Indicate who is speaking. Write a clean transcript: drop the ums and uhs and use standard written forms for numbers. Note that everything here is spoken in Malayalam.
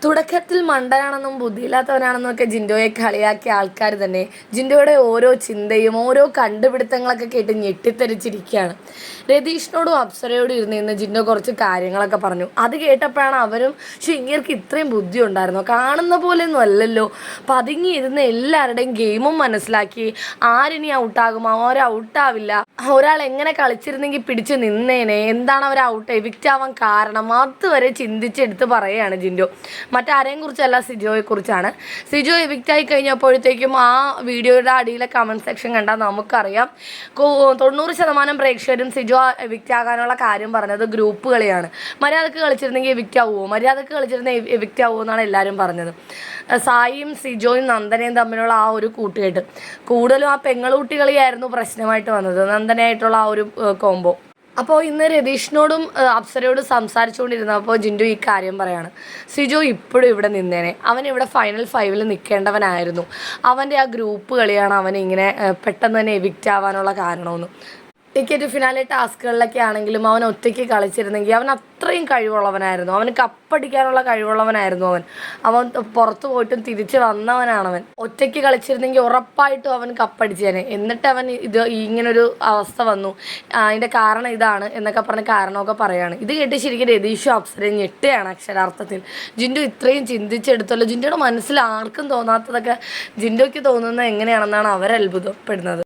Speaker 1: തുടക്കത്തിൽ മണ്ടനാണെന്നും ബുദ്ധിയില്ലാത്തവനാണെന്നും ഒക്കെ ജിൻഡോയെ കളിയാക്കിയ ആൾക്കാർ തന്നെ ജിൻഡോയുടെ ഓരോ ചിന്തയും ഓരോ കണ്ടുപിടുത്തങ്ങളൊക്കെ കേട്ട് ഞെട്ടിത്തരിച്ചിരിക്കുകയാണ്. രതീഷിനോടും അപ്സരയോടും ഇരുന്ന് ജിൻഡോ കുറച്ച് കാര്യങ്ങളൊക്കെ പറഞ്ഞു. അത് കേട്ടപ്പോഴാണ് അവരും ഇങ്ങേർക്ക് ഇത്രയും ബുദ്ധി ഉണ്ടായിരുന്നോ, കാണുന്ന പോലെയൊന്നും അല്ലല്ലോ, പതുങ്ങിയിരുന്ന് എല്ലാവരുടെയും ഗെയിമും മനസ്സിലാക്കി ആരിനി ഔട്ടാകും, ആരും ഔട്ടാവില്ല, ഒരാൾ എങ്ങനെ കളിച്ചിരുന്നെങ്കിൽ പിടിച്ച് നിന്നേനെ, എന്താണ് അവർ എവിക്റ്റ് ആവാൻ കാരണം, അതുവരെ ചിന്തിച്ചെടുത്ത് പറയുകയാണ് ജിൻഡോ. മറ്റാരെയും കുറിച്ചല്ല, സിജോയെ കുറിച്ചാണ്. സിജോ എവിക്റ്റായി കഴിഞ്ഞപ്പോഴത്തേക്കും ആ വീഡിയോയുടെ അടിയിലെ കമൻറ്റ് സെക്ഷൻ കണ്ടാൽ നമുക്കറിയാം 90% പ്രേക്ഷകരും സിജോ എവിക്റ്റ് ആകാനുള്ള കാര്യം പറഞ്ഞത് ഗ്രൂപ്പ് കളിയാണ്. മര്യാദക്ക് കളിച്ചിരുന്നെങ്കിൽ എവിക്റ്റ് ആവുമോ, മര്യാദക്ക് കളിച്ചിരുന്നെങ്കിൽ എവിക്റ്റ് ആവുമോ എന്നാണ് എല്ലാവരും പറഞ്ഞത്. സായിയും സിജോയും നന്ദനയും തമ്മിലുള്ള ആ ഒരു കൂട്ടുകെട്ട്, കൂടുതലും ആ പെങ്ങളൂട്ടി കളിയായിരുന്നു പ്രശ്നമായിട്ട് വന്നത്, നന്ദനയായിട്ടുള്ള ആ ഒരു കോംബോ. അപ്പോൾ ഇന്ന് രതീഷിനോടും അപ്സരയോടും സംസാരിച്ചുകൊണ്ടിരുന്നപ്പോൾ ജിൻഡു ഈ കാര്യം പറയാണ്, സിജോ ഇപ്പോഴും ഇവിടെ നിന്നേനെ, അവൻ ഇവിടെ ഫൈനൽ 5 നിൽക്കേണ്ടവനായിരുന്നു, അവൻ്റെ ആ ഗ്രൂപ്പ് കളിയാണ് അവനിങ്ങനെ പെട്ടെന്ന് തന്നെ എവിക്റ്റ് ആവാനുള്ള കാരണമെന്ന്. ടിക്കറ്റ് ഫിനാലെ ടാസ്കുകളിലൊക്കെ ആണെങ്കിലും അവൻ ഒറ്റയ്ക്ക് കളിച്ചിരുന്നെങ്കിൽ അവൻ അത്രയും കഴിവുള്ളവനായിരുന്നു, അവന് കപ്പടിക്കാനുള്ള കഴിവുള്ളവനായിരുന്നു. അവൻ പുറത്തു പോയിട്ടും തിരിച്ച് വന്നവനാണവൻ. ഒറ്റയ്ക്ക് കളിച്ചിരുന്നെങ്കിൽ ഉറപ്പായിട്ടും അവൻ കപ്പടിച്ചേനെ. എന്നിട്ട് അവൻ ഇങ്ങനൊരു അവസ്ഥ വന്നു, അതിൻ്റെ കാരണം ഇതാണ് എന്നൊക്കെ പറഞ്ഞ് കാരണമൊക്കെ പറയാണ്. ഇത് കേട്ട് ശരിക്കും രതീഷും അപ്സരയും ഞെട്ടുകയാണ് അക്ഷരാർത്ഥത്തിൽ. ജിൻഡു ഇത്രയും ചിന്തിച്ചെടുത്തല്ലോ, ജിൻഡുയുടെ മനസ്സിൽ ആർക്കും തോന്നാത്തതൊക്കെ ജിൻഡോയ്ക്ക് തോന്നുന്നത് എങ്ങനെയാണെന്നാണ് അവർ അത്ഭുതപ്പെടുന്നത്.